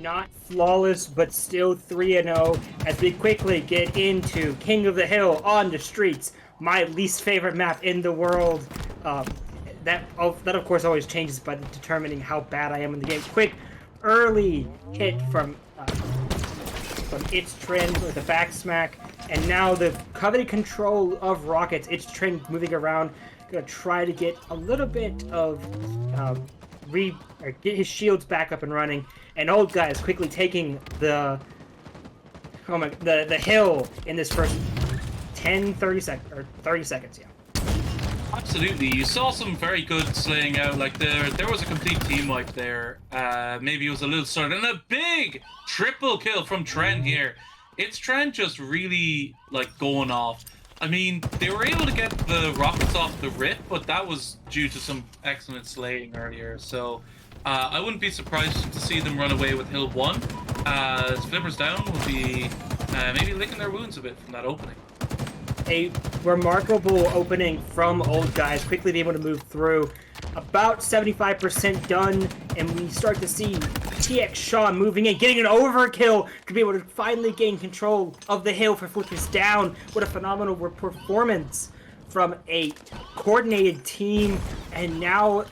Not flawless, but still 3-0 as we quickly get into King of the Hill on the streets, my least favorite map in the world. That of course always changes by determining how bad I am in the game. Quick, early hit from its trend with a back smack, and now the coveted control of Rockets. Its trend moving around, gonna try to get a little bit of get his shields back up and running. And Old Guy is quickly taking the hill in this first 30 seconds. Yeah. Absolutely, you saw some very good slaying out. Like there was a complete team wipe there. Maybe it was a little sort and a big triple kill from Trent here. It's Trent just really like going off. I mean, they were able to get the rockets off the rip, but that was due to some excellent slaying earlier. So I wouldn't be surprised to see them run away with Hill 1. Flippers down will be maybe licking their wounds a bit from that opening. A remarkable opening from Old Guys, quickly being able to move through. About 75% done, and we start to see TX Sean moving in, getting an overkill to be able to finally gain control of the hill for Flippers down. What a phenomenal performance from a coordinated team. And now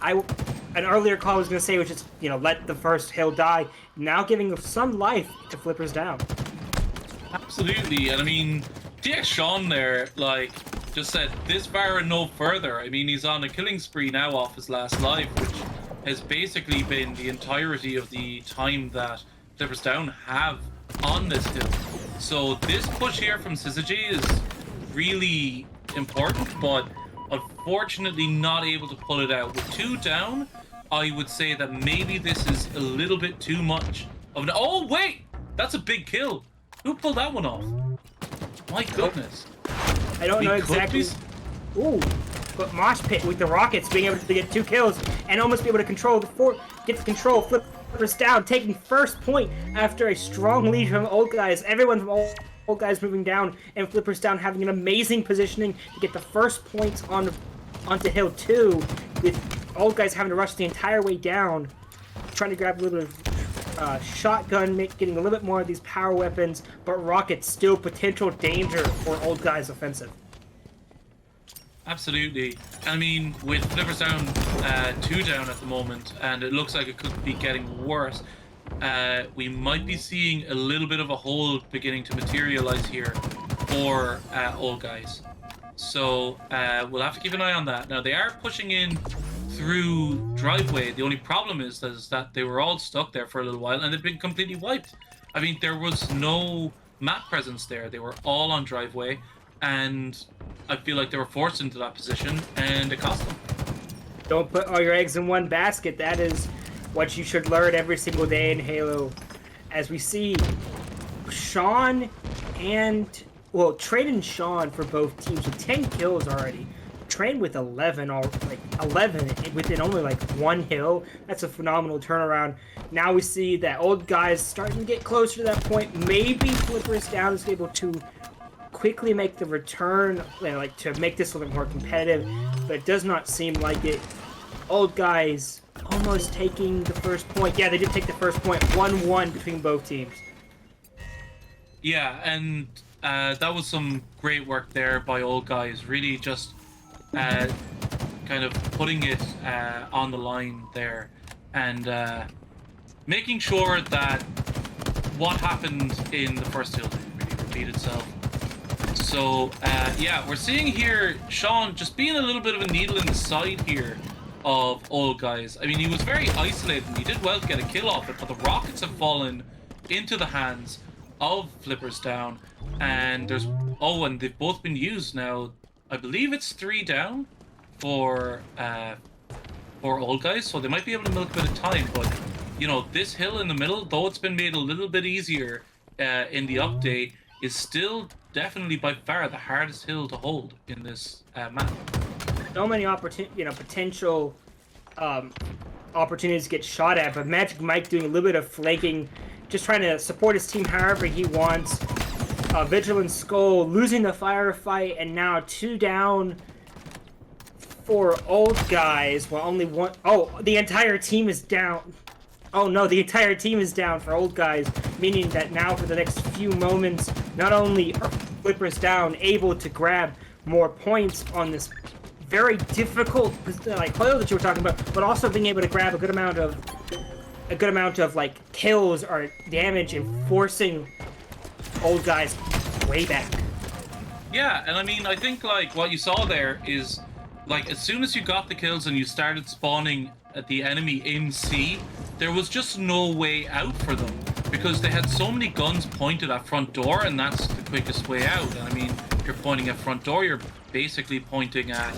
an earlier call I was going to say was just, let the first hill die. Now giving some life to Flippers down. Absolutely, and I mean, TX Sean there, just said this far and no further. I mean, he's on a killing spree now off his last life, which has basically been the entirety of the time that Flippers Down have on this hill. So this push here from Syzygy is really important, but unfortunately not able to pull it out. With 2 down, I would say that maybe this is a little bit too much of an... Oh, wait! That's a big kill. Who pulled that one off? My goodness. I don't know exactly. Ooh, but Mosh Pit with the Rockets being able to get 2 kills and almost be able to control get the control, Flippers down, taking first point after a strong lead from Old Guys. Everyone from Old Guys moving down, and Flippers down having an amazing positioning to get the first points onto Hill 2, with Old Guys having to rush the entire way down, trying to grab a little bit of shotgun, getting a little bit more of these power weapons, but Rockets still potential danger for Old Guys' offensive. Absolutely. I mean, with Flippers down 2 down at the moment, and it looks like it could be getting worse, we might be seeing a little bit of a hole beginning to materialize here for Old Guys. So we'll have to keep an eye on that. Now, they are pushing in through driveway. The only problem is that they were all stuck there for a little while and they've been completely wiped. I mean, there was no map presence there. They were all on driveway, and I feel like they were forced into that position, and it cost them. Don't put all your eggs in one basket. That is what you should learn every single day in Halo. As we see Sean and Trade and Sean for both teams with 10 kills already. Train with 11 within only 1 hill. That's a phenomenal turnaround. Now we see that Old Guys starting to get closer to that point. Maybe Flippers Down is able to quickly make the return, to make this a little bit more competitive, but it does not seem like it. Old Guys almost taking the first point. Yeah, they did take the first point. 1-1 between both teams. Yeah, and that was some great work there by Old Guys. Really just kind of putting it on the line there, and making sure that what happened in the first hill didn't really repeat itself. So yeah, we're seeing here Sean just being a little bit of a needle in the side here of Old Guys. I mean, he was very isolated and he did well to get a kill off it, but the rockets have fallen into the hands of Flippers Down, and and they've both been used now. I believe it's 3 down for Old Guys, so they might be able to milk a bit of time. But this hill in the middle, though it's been made a little bit easier in the update, is still definitely by far the hardest hill to hold in this map. So many potential opportunities to get shot at, but Magic Mike doing a little bit of flanking, just trying to support his team however he wants. Vigilant Skull losing the firefight, and now 2 down for Old Guys, while only one... Oh, the entire team is down. Oh no, the entire team is down for old guys, meaning that now for the next few moments, not only are Flippers down, able to grab more points on this very difficult like coil that you were talking about, but also being able to grab a good amount of like kills or damage and forcing old guys way back. Yeah, and I mean, I think like what you saw there is like as soon as you got the kills and you started spawning at the enemy in C, there was just no way out for them because they had so many guns pointed at front door, and that's the quickest way out. And I mean, if you're pointing at front door, you're basically pointing at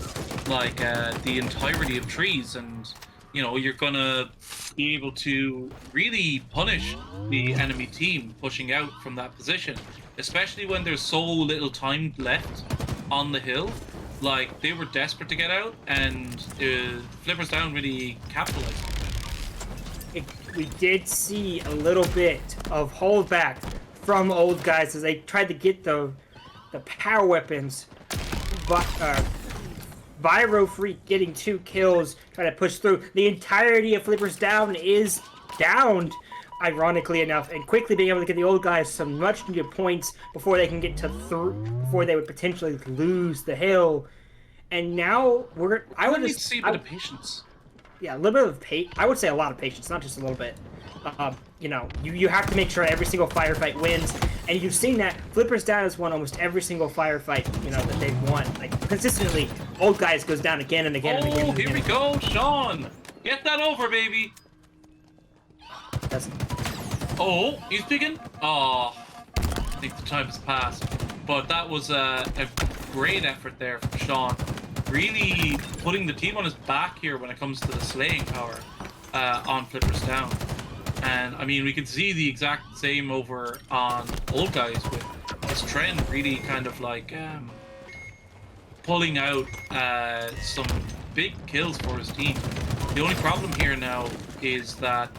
like the entirety of trees, and you know you're gonna be able to really punish the enemy team pushing out from that position, especially when there's so little time left on the hill. Like, they were desperate to get out, and Flippers Down really capitalized. We did see a little bit of holdback from old guys as they tried to get the power weapons, but Vyro Freak getting 2 kills, trying to push through. The entirety of Flippers Down is downed, ironically enough, and quickly being able to get the old guys some much needed points before they can get to before they would potentially lose the hill. And now I would just see a bit of patience. Yeah, a little bit of I would say a lot of patience, not just a little bit. You know, you have to make sure every single firefight wins, and you've seen that Flippers Down has won almost every single firefight, you know, that they've won. Like, consistently, old guys goes down again and again and again. Oh, here we go, Sean! Get that over, baby! Oh, he's picking? Oh, I think the time has passed. But that was a great effort there from Sean. Really putting the team on his back here when it comes to the slaying power on Flippers Down. And I mean, we can see the exact same over on Old Guys with this trend really kind of like pulling out some big kills for his team. The only problem here now is that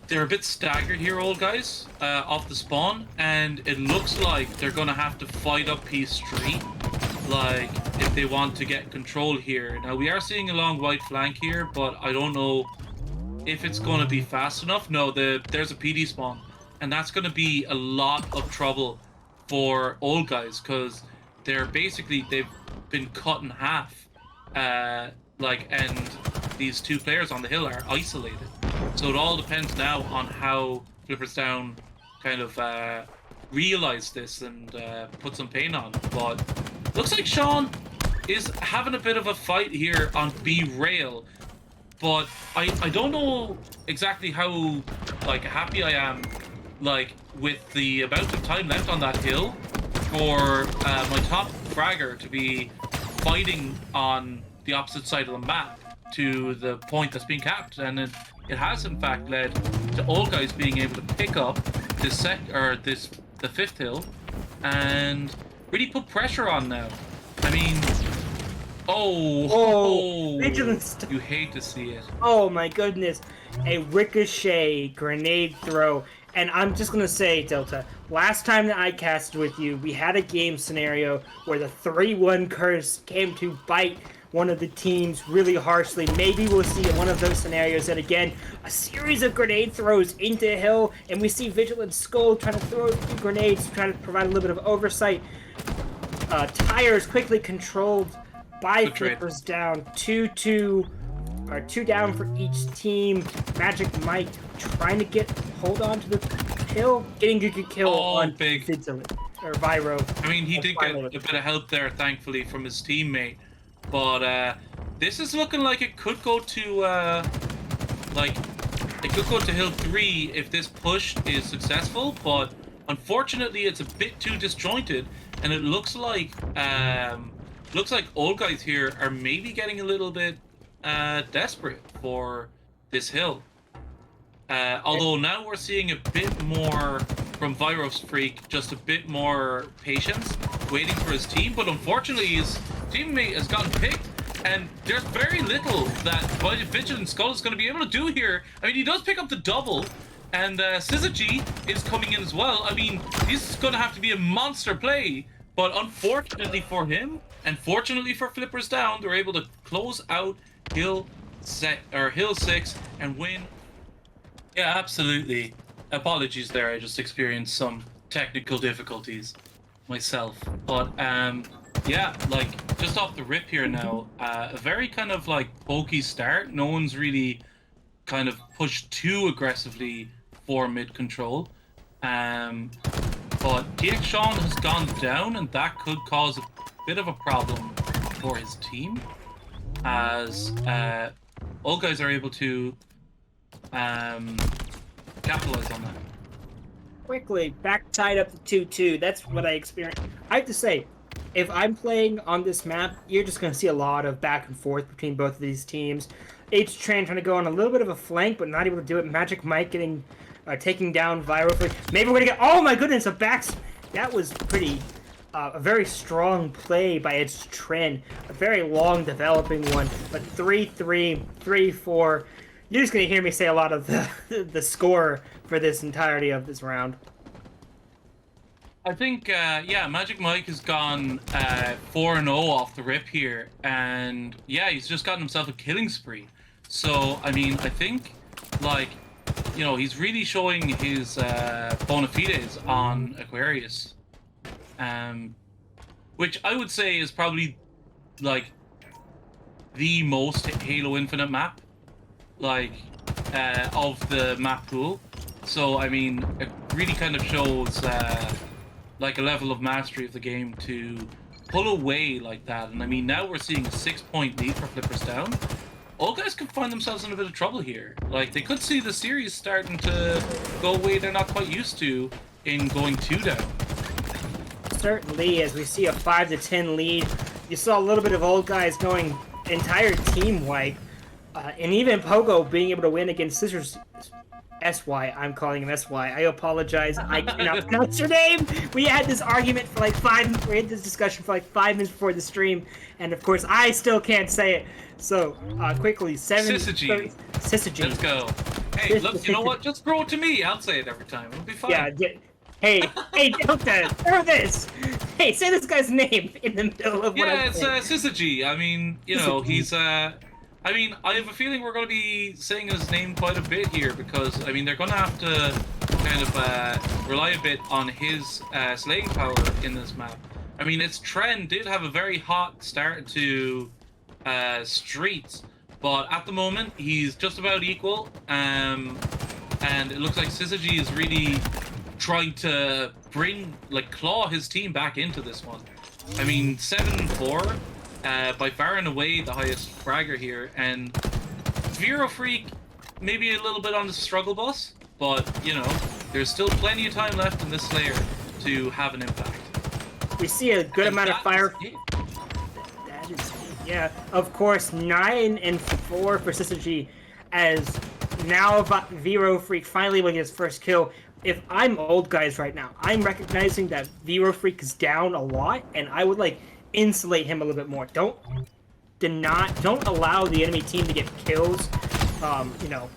they're a bit staggered here, Old Guys, off the spawn, and it looks like they're going to have to fight up P Street, like, if they want to get control here. Now, we are seeing a long white flank here, but I don't know if it's going to be fast enough. No, there's a PD spawn, and that's going to be a lot of trouble for Old Guys, because they've been cut in half, and these 2 players on the hill are isolated. So it all depends now on how Flippers Down kind of realize this and put some pain on. But looks like Sean is having a bit of a fight here on B rail. But I don't know exactly how happy I am with the amount of time left on that hill for my top fragger to be fighting on the opposite side of the map to the point that's being capped, and it has in fact led to Old Guys being able to pick up the 5th hill and really put pressure on now. I mean, Vigilance! You hate to see it. Oh my goodness, a ricochet grenade throw. And I'm just gonna say, Delta, last time that I casted with you, we had a game scenario where the 3-1 curse came to bite one of the teams really harshly. Maybe we'll see one of those scenarios, and again, a series of grenade throws into Hill, and we see Vigilant Skull trying to throw grenades, trying to provide a little bit of oversight. Tires quickly controlled by Flippers Down. 2 down for each team. Magic Mike trying to hold on to the hill, getting a good kill on Vigilant, or Vyro. I mean, he did get a bit of help there, thankfully, from his teammate. But this is looking like it could go to Hill 3 if this push is successful. But unfortunately, it's a bit too disjointed, and it looks like Old Guys here are maybe getting a little bit desperate for this hill. Although now we're seeing a bit more from Virus Freak, just a bit more patience, waiting for his team. But unfortunately, his teammate has gotten picked, and there's very little that Vigilant Skull is going to be able to do here. I mean, he does pick up the double, and Syzygy is coming in as well. I mean, this is going to have to be a monster play. But unfortunately for him, and fortunately for Flippers Down, they're able to close out Hill 6 and win Yeah, absolutely. Apologies there. I just experienced some technical difficulties myself. But yeah, like just off the rip here now, a very kind of like bulky start. No one's really kind of pushed too aggressively for mid control. Um, but TX Sean has gone down, and that could cause a bit of a problem for his team, as all guys are able to capitalize on that. Quickly, back tied up to 2-2. That's what I experienced. I have to say, if I'm playing on this map, you're just going to see a lot of back and forth between both of these teams. H-Train trying to go on a little bit of a flank, but not able to do it. Magic Mike getting taking down Viral. Maybe we're going to get... Oh my goodness, a back... That was pretty... a very strong play by its trend. A very long developing one. But 3-3, 3-4... You're just going to hear me say a lot of the score for this entirety of this round. I think, yeah, Magic Mike has gone 4-0 off the rip here. And, yeah, he's just gotten himself a killing spree. So, I mean, I think, like, you know, he's really showing his bona fides on Aquarius. Which I would say is probably, like, the most Halo Infinite map. Like, of the map pool. So, I mean, it really kind of shows, like, a level of mastery of the game to pull away like that. And, I mean, now we're seeing a 6-point lead for Flippers down. All guys could find themselves in a bit of trouble here. Like, they could see the series starting to go away they're not quite used to in going 2 down. Certainly, as we see a 5-10 lead, you saw a little bit of old guys going entire team wipe. And even Pogo being able to win against Scissors SY. I'm calling him SY. I apologize. I cannot pronounce your name. We had this argument for like we had this discussion for like 5 minutes before the stream, and of course I still can't say it. So quickly, 7. Syzygy. Syzygy. Let's go. Hey, look, you know what? Just throw it to me. I'll say it every time. It'll be fine. Yeah. Hey, Delta, throw this. Hey, say this guy's name in the middle of what I'm saying. It's Syzygy. I mean, you know, he's I mean, I have a feeling we're going to be saying his name quite a bit here because, I mean, they're going to have to kind of rely a bit on his slaying power in this map. I mean, its trend did have a very hot start to Streets, but at the moment, he's just about equal. And it looks like Syzygy is really trying to claw his team back into this one. I mean, 7-4. By far and away the highest fragger here, and Vero Freak maybe a little bit on the struggle bus, but you know, there's still plenty of time left in this Slayer to have an impact. We see a good amount of fire. That is, yeah, of course, 9-4 for Syzygy, as now Vero Freak finally will get his first kill. If I'm old guys right now, I'm recognizing that Vero Freak is down a lot, and I would like insulate him a little bit more. Don't allow the enemy team to get kills, you know,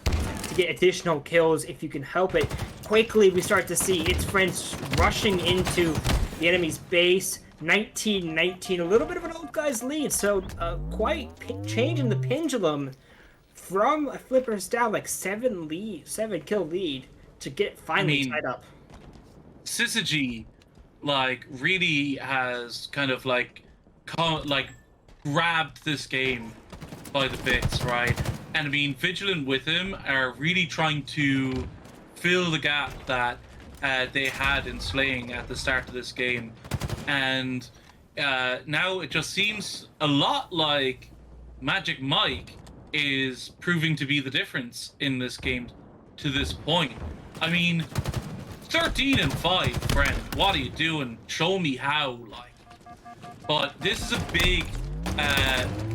to get additional kills if you can help it. Quickly, we start to see its friends rushing into the enemy's base. 19-19, a little bit of an old guy's lead, so quite changing the pendulum from a Flippers down like 7 kill lead to get finally tied up. Syzygy, like, really has kind of like grabbed this game by the bits, right? And I mean, Vigilant with him are really trying to fill the gap that they had in slaying at the start of this game. And now it just seems a lot like Magic Mike is proving to be the difference in this game to this point. I mean, 13-5, friend. What are you doing? Show me how, like. But this is a big,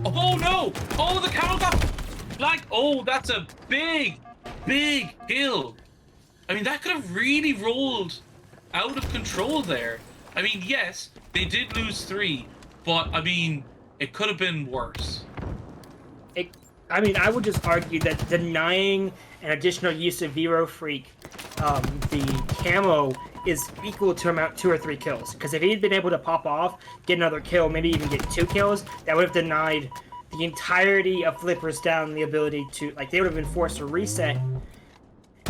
oh no! Oh, the camera got, like, oh, that's a big kill. I mean, that could have really rolled out of control there. I mean, yes, they did lose 3, but I mean, it could have been worse. I mean, I would just argue that denying an additional use of Vero Freak, the camo, is equal to about 2 or 3 kills. Because if he'd been able to pop off, get another kill, maybe even get 2 kills, that would have denied the entirety of Flippers down the ability to, like, they would have been forced to reset.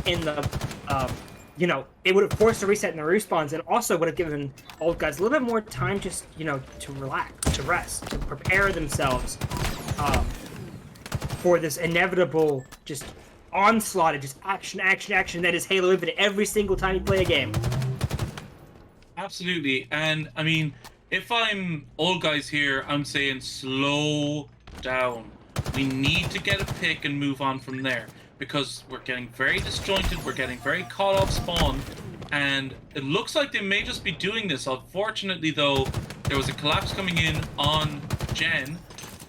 in the, you know, it would have forced a reset in the respawns, and also would have given old guys a little bit more time just, you know, to relax, to rest, to prepare themselves for this inevitable just onslaught of just action, action, action that is Halo Infinite every single time you play a game. Absolutely. And I mean, if I'm old guys here, I'm saying slow down. We need to get a pick and move on from there, because we're getting very disjointed, we're getting very caught off spawn, and it looks like they may just be doing this. Unfortunately though, there was a collapse coming in on Jen,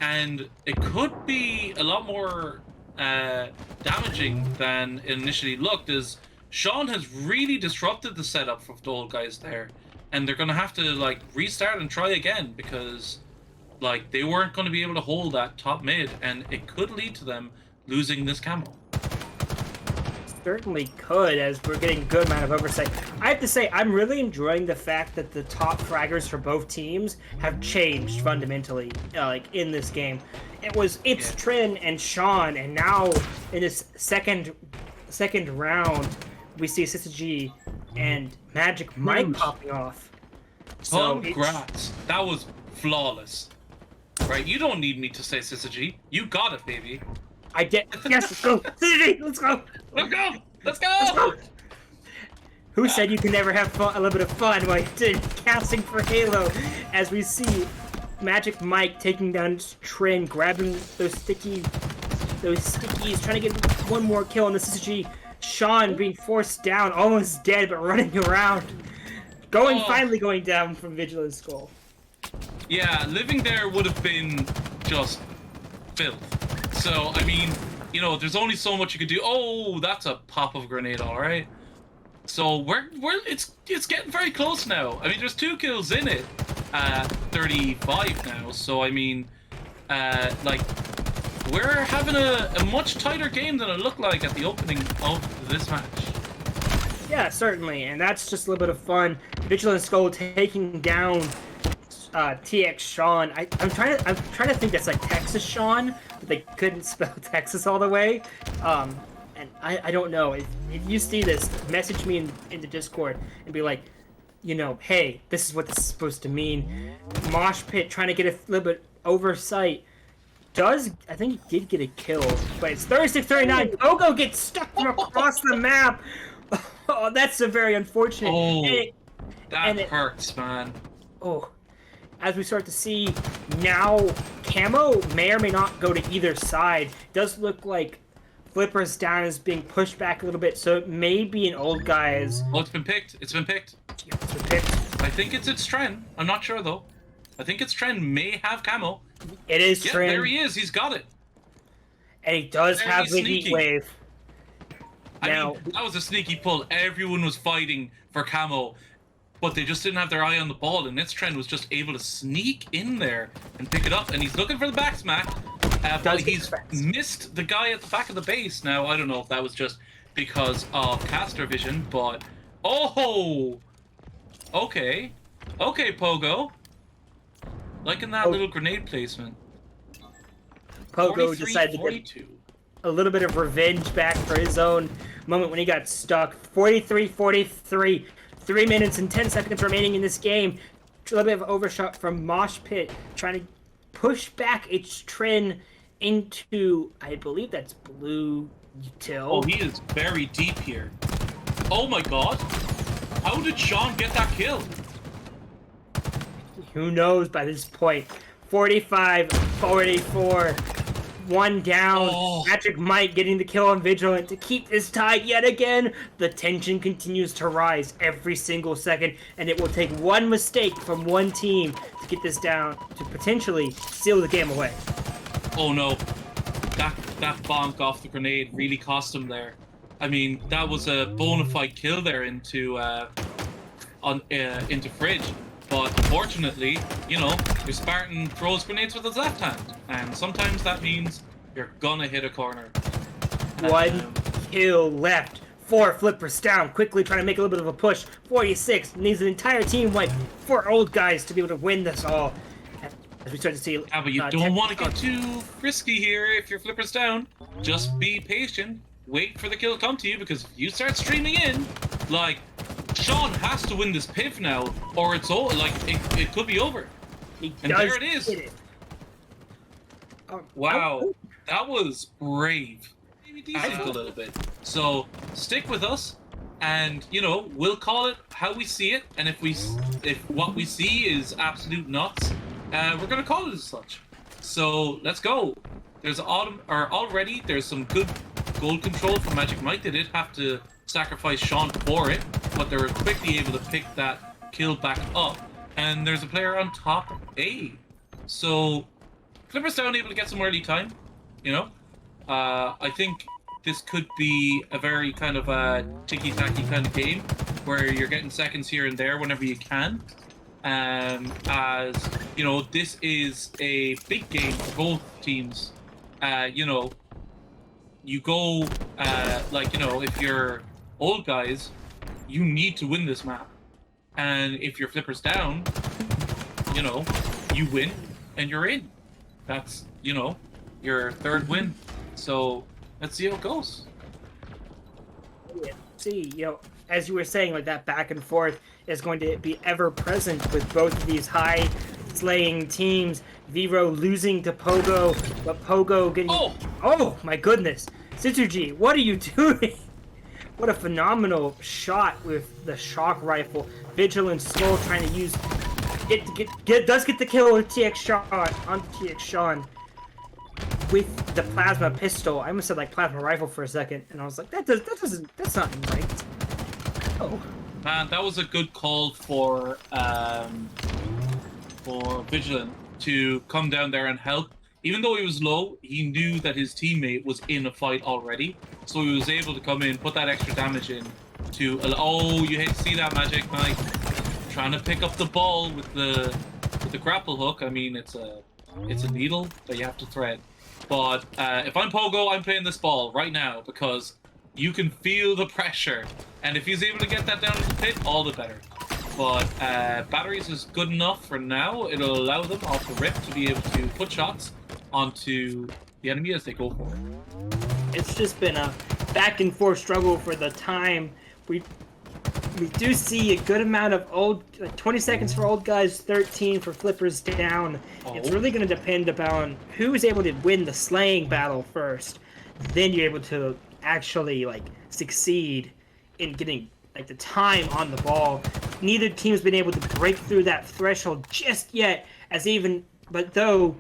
and it could be a lot more damaging than it initially looked, as Sean has really disrupted the setup for the old guys there, and they're gonna have to like restart and try again, because like they weren't going to be able to hold that top mid, and it could lead to them losing this camo. Certainly could, as we're getting a good amount of oversight. I have to say, I'm really enjoying the fact that the top fraggers for both teams have changed fundamentally, like in this game. It's Trin and Sean, and now in this second round, we see Syzygy and Magic Mike popping off. So congrats! That was flawless. Right, you don't need me to say Syzygy. You got it, baby. I get. Yes, let's go, Syzygy. Let's go. Let's go. Let's go. Let's go. Who said you can never have fun, a little bit of fun while you're casting for Halo? As we see Magic Mike taking down Trin, grabbing those stickies, trying to get one more kill on the Syzygy. Sean being forced down, almost dead, but running around, finally going down from Vigilance Skull. Yeah, living there would have been just filth. So, I mean, you know, there's only so much you could do. Oh, that's a pop of a grenade, all right. So it's getting very close now. I mean, there's 2 kills in it. 35 now. So I mean, like, we're having a much tighter game than it looked like at the opening of this match. Yeah, certainly, and that's just a little bit of fun. Vigilance Skull taking down TX Sean. I'm trying to think that's like Texas Sean, but they couldn't spell Texas all the way. And I don't know. If you see this, message me in the Discord and be like, you know, hey, this is what this is supposed to mean. Mosh Pit trying to get a little bit oversight. I think he did get a kill, but it's 36-39. Pogo gets stuck from across the map. Oh, that's a very unfortunate. Oh, that hurts, man. Oh, as we start to see now, Camo may or may not go to either side. It does look like Flipper's down is being pushed back a little bit, so it may be an old guy's. Oh, it's been picked. It's been picked. Yeah, it's been picked. I think it's Tren. I'm not sure though. I think it's Tren may have camo. It is Tren. There he is. He's got it. And he does have the heat wave. I mean, that was a sneaky pull. Everyone was fighting for camo, but they just didn't have their eye on the ball, and this Tren was just able to sneak in there and pick it up, and he's looking for the back smack, but he's missed the guy at the back of the base. Now, I don't know if that was just because of caster vision, but... Oh! Okay. Okay, Pogo. Liking that little grenade placement. Pogo decided to get a little bit of revenge back for his own moment when he got stuck. 43-43. 3 minutes and 10 seconds remaining in this game. A little bit of overshot from Mosh Pit, trying to push back its Trin into, I believe that's Blue Util. Oh, he is very deep here. Oh my god. How did Sean get that kill? Who knows by this point. 45-44. 1 down. Oh. Magic Mike getting the kill on Vigilant to keep this tied yet again. The tension continues to rise every single second, and it will take one mistake from one team to get this down, to potentially seal the game away. Oh no. That bonk off the grenade really cost him there. I mean, that was a bona fide kill there into Fridge. But fortunately, you know, your Spartan throws grenades with his left hand, and sometimes that means you're gonna hit a corner. 1 kill left. 4 Flippers down, quickly trying to make a little bit of a push. 46 needs an entire team wipe. 4 old guys to be able to win this all. As we start to see, yeah, but you don't want to get too frisky here if your Flipper's down. Just be patient. wait for the kill to come to you, because if you start streaming in, like, Sean has to win this piv now, or it's over. Like, it could be over. And there it is. Wow, that was brave. Maybe decent a little bit. So stick with us, and you know, we'll call it how we see it. And if what we see is absolute nuts, we're gonna call it as such. So let's go. There's already there's some good goal control from Magic Mike. They did have to sacrifice Sean for it, but they were quickly able to pick that kill back up. And there's a player on top A. So Clippers down, able to get some early time. You know, I think this could be a very kind of a ticky-tacky kind of game where you're getting seconds here and there whenever you can. As you know, this is a big game for both teams. You know, you go like, you know, if you're old guys, you need to win this map, and if you're Flippers down, you know, you win and you're in. That's, you know, your third win. So let's see how it goes. Yeah. See, you know, as you were saying, like that back and forth is going to be ever present with both of these high slaying teams. Vero losing to Pogo, but Pogo getting. Oh my goodness, Sitsuji, what are you doing? What a phenomenal shot with the shock rifle. Vigilant Skull trying to use does get the kill with TX Sean on TX Sean with the plasma pistol. I almost said like plasma rifle for a second, and I was like, that's not right. Oh man, that was a good call for Vigilant to come down there and help. Even though he was low, he knew that his teammate was in a fight already, so he was able to come in, put that extra damage in to. Oh, you hate to see that, Magic Mike. Trying to pick up the ball with the grapple hook. I mean, it's a needle that you have to thread. But if I'm Pogo, I'm playing this ball right now because you can feel the pressure. And if he's able to get that down in the pit, all the better. But batteries is good enough for now. It'll allow them off the rip to be able to put shots onto the enemy as they go forward. It's just been a back and forth struggle for the time. We do see a good amount of old, like 20 seconds for old guys, 13 for Flippers down. Oh. It's really going to depend upon who is able to win the slaying battle first. Then you're able to actually like succeed in getting like the time on the ball. Neither team's been able to break through that threshold just yet, but though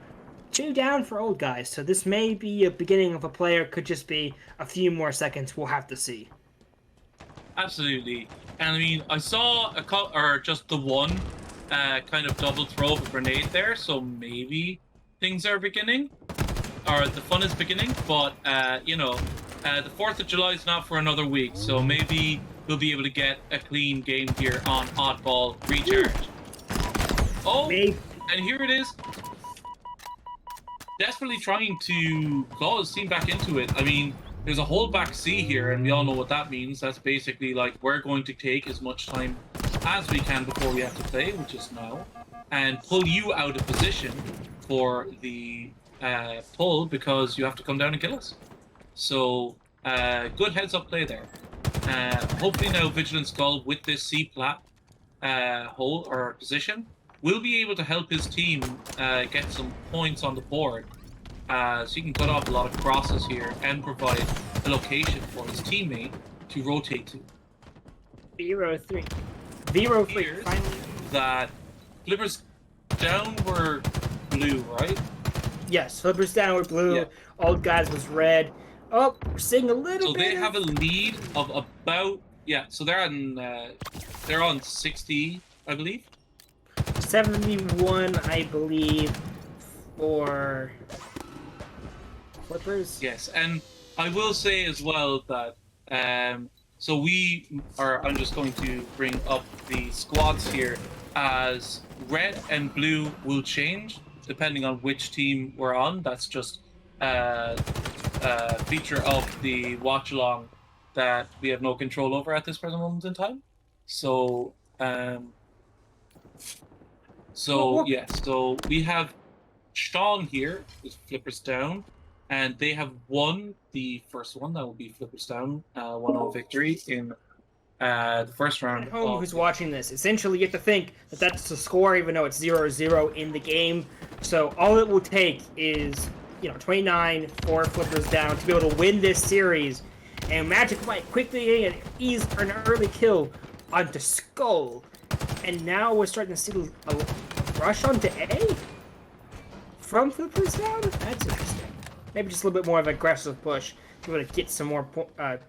2 down for old guys. So this may be a beginning of a player, could just be a few more seconds. We'll have to see. Absolutely. And I mean, I saw just the one kind of double throw of a grenade there, so maybe things are beginning, or the fun is beginning. But you know, the 4th of July is not for another week, so maybe we'll be able to get a clean game here on Oddball Recharge. Oh, maybe. And here it is. Desperately trying to claw his team back into it. I mean, there's a hold back C here, and we all know what that means. That's basically like we're going to take as much time as we can before we have to play, which is now, and pull you out of position for the pull because you have to come down and kill us. So good heads up play there. Hopefully now Vigilant Skull with this C plat hole or position will be able to help his team get some points on the board. So he can cut off a lot of crosses here and provide a location for his teammate to rotate to. Vero 3 finally. That Flippers down were blue, right? Yes, Flippers down were blue. Yeah. Old guys was red. Oh, we're seeing a little bit. So they have a lead of about so they're on 60, I believe. 71, I believe, for Flippers. Yes, and I will say as well that so I'm just going to bring up the squads here, as red and blue will change depending on which team we're on. That's just a feature of the watch along that we have no control over at this present moment in time. So so we have Sean here with Flippers down, and they have won the first one. That will be Flippers Down 1-0 victory in the first round At home, of who's the. watching this, essentially you have to think that that's the score, even though it's 0-0 in the game. So all it will take is 29 for Flippers Down to be able to win this series, and Magic might quickly ease an early kill onto Skull, and now we're starting to see a rush onto A from Flippers Down. That's interesting. Maybe just a little bit more of an aggressive push to be able to get some more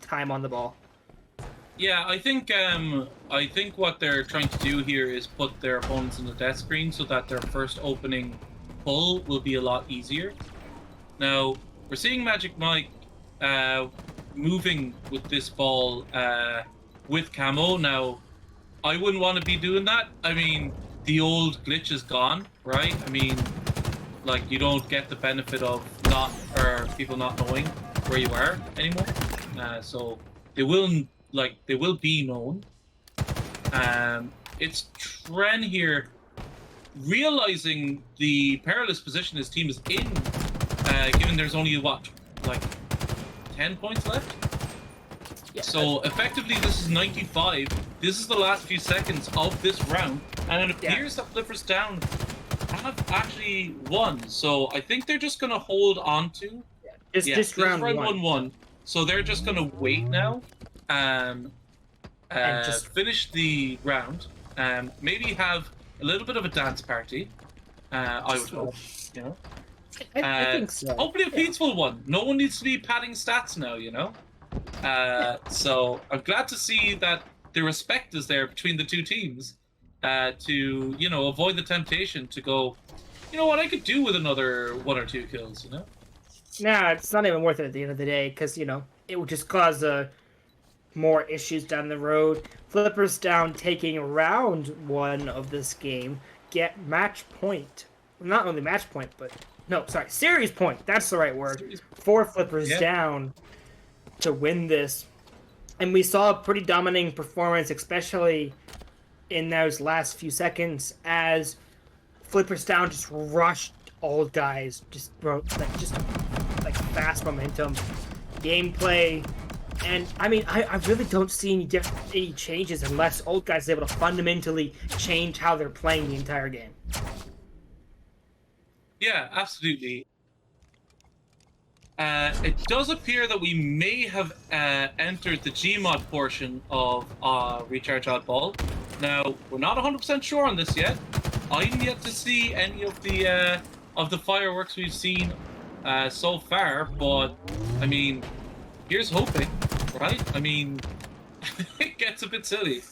time on the ball. Yeah, I think what they're trying to do here is put their opponents in the death screen so that their first opening pull will be a lot easier. Now, we're seeing Magic Mike moving with this ball with camo. Now, I wouldn't want to be doing that. I mean, the old glitch is gone, right? I mean, like, you don't get the benefit of people not knowing where you are anymore. So they will be known. It's Tren here realizing the perilous position his team is in, given there's only, 10 points left? Yeah, so effectively this is 95. This is the last few seconds of this round, and it appears that Flippers Down have actually won. So I think they're just going to hold on to... Just round 1-1. So they're just going to wait now. And just finish the round. Maybe have a little bit of a dance party. I would hope, I think so. Hopefully a peaceful one. No one needs to be padding stats now, So I'm glad to see that the respect is there between the two teams to, avoid the temptation to go, you know what, I could do with another 1 or 2 kills, Nah, it's not even worth it at the end of the day, because, it would just cause more issues down the road. Flippers Down taking round 1 of this game, get match point. Not only match point, but... No, sorry, series point. That's the right word. For Flippers Down to win this. And we saw a pretty dominating performance, especially in those last few seconds, as Flippers Down just rushed old guys. Just fast momentum, gameplay. And, I mean, I really don't see any changes unless old guys are able to fundamentally change how they're playing the entire game. Yeah, absolutely. It does appear that we may have entered the Gmod portion of Recharge Oddball. Now, we're not 100% sure on this yet. I'm yet to see any of the fireworks we've seen so far, but, I mean, here's hoping, right? I mean, it gets a bit silly.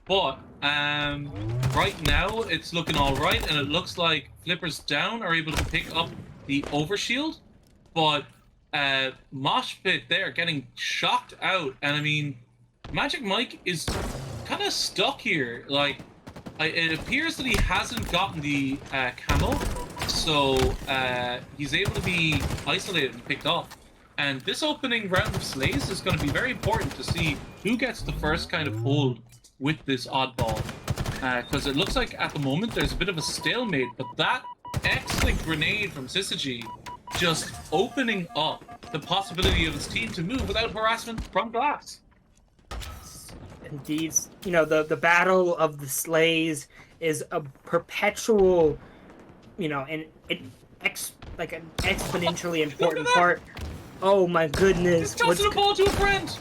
But right now, it's looking all right, and it looks like Flippers Down are able to pick up the overshield. But Mosh Pit there getting shocked out, and I mean, Magic Mike is kind of stuck here. Like, it appears that he hasn't gotten the camo, so he's able to be isolated and picked off. And this opening round of Slays is going to be very important to see who gets the first kind of hold with this oddball, because it looks like at the moment there's a bit of a stalemate, but that excellent grenade from Syzygy just opening up the possibility of his team to move without harassment from glass. Indeed, the battle of the Slays is a perpetual, an exponentially important part. Oh my goodness! He's tossing a ball to a friend.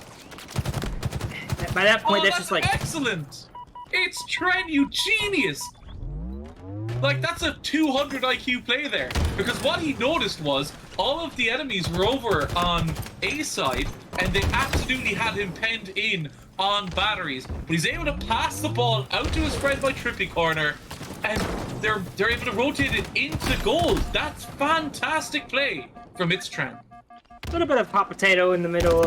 By that point, that's just like excellent. It's Tren, you genius. Like, that's a 200 IQ play there, because what he noticed was all of the enemies were over on A side, and they absolutely had him penned in on batteries. But he's able to pass the ball out to his friend by Trippy Corner, and they're able to rotate it into goal. That's fantastic play from It's Tren. A little bit of hot potato in the middle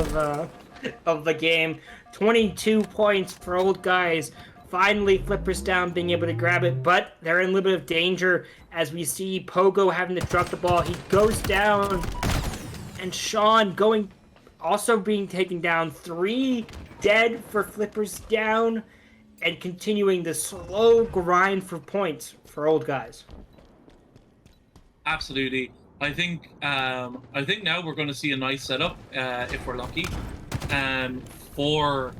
of the game. 22 points for old guys. Finally, Flippers Down being able to grab it, but they're in a little bit of danger as we see Pogo having to drop the ball. He goes down, and Sean also being taken down. 3 dead for Flippers Down, and continuing the slow grind for points for old guys. Absolutely. I think now we're going to see a nice setup if we're lucky. For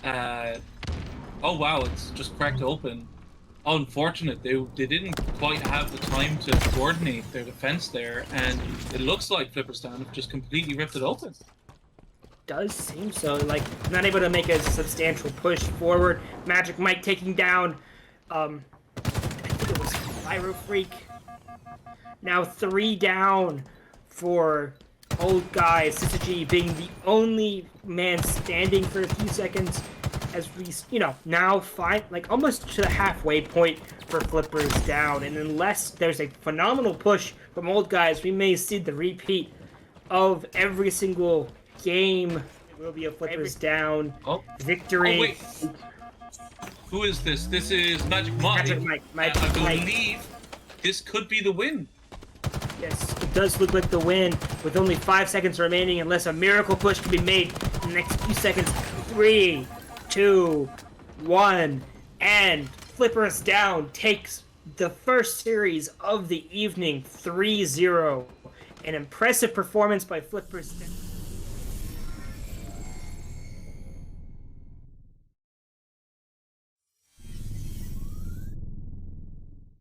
oh wow, it's just cracked open. Unfortunate, they didn't quite have the time to coordinate their defense there, and it looks like Flipperstown have just completely ripped it open. Does seem so. Like, not able to make a substantial push forward. Magic Mike taking down, I think it was Pyro Freak. Now 3 down for Old Guy. Syzygy being the only man standing for a few seconds as we, now find, like, almost to the halfway point for Flippers down. And unless there's a phenomenal push from Old Guys, we may see the repeat of every single game. It will be a Flippers down victory. Oh wait, who is this? This is Magic Mike. I believe this could be the win. Yes, it does look like the win with only 5 seconds remaining, unless a miracle push can be made in the next few seconds. 3, 2, 1, and Flippers down takes the first series of the evening 3-0. An impressive performance by Flippers.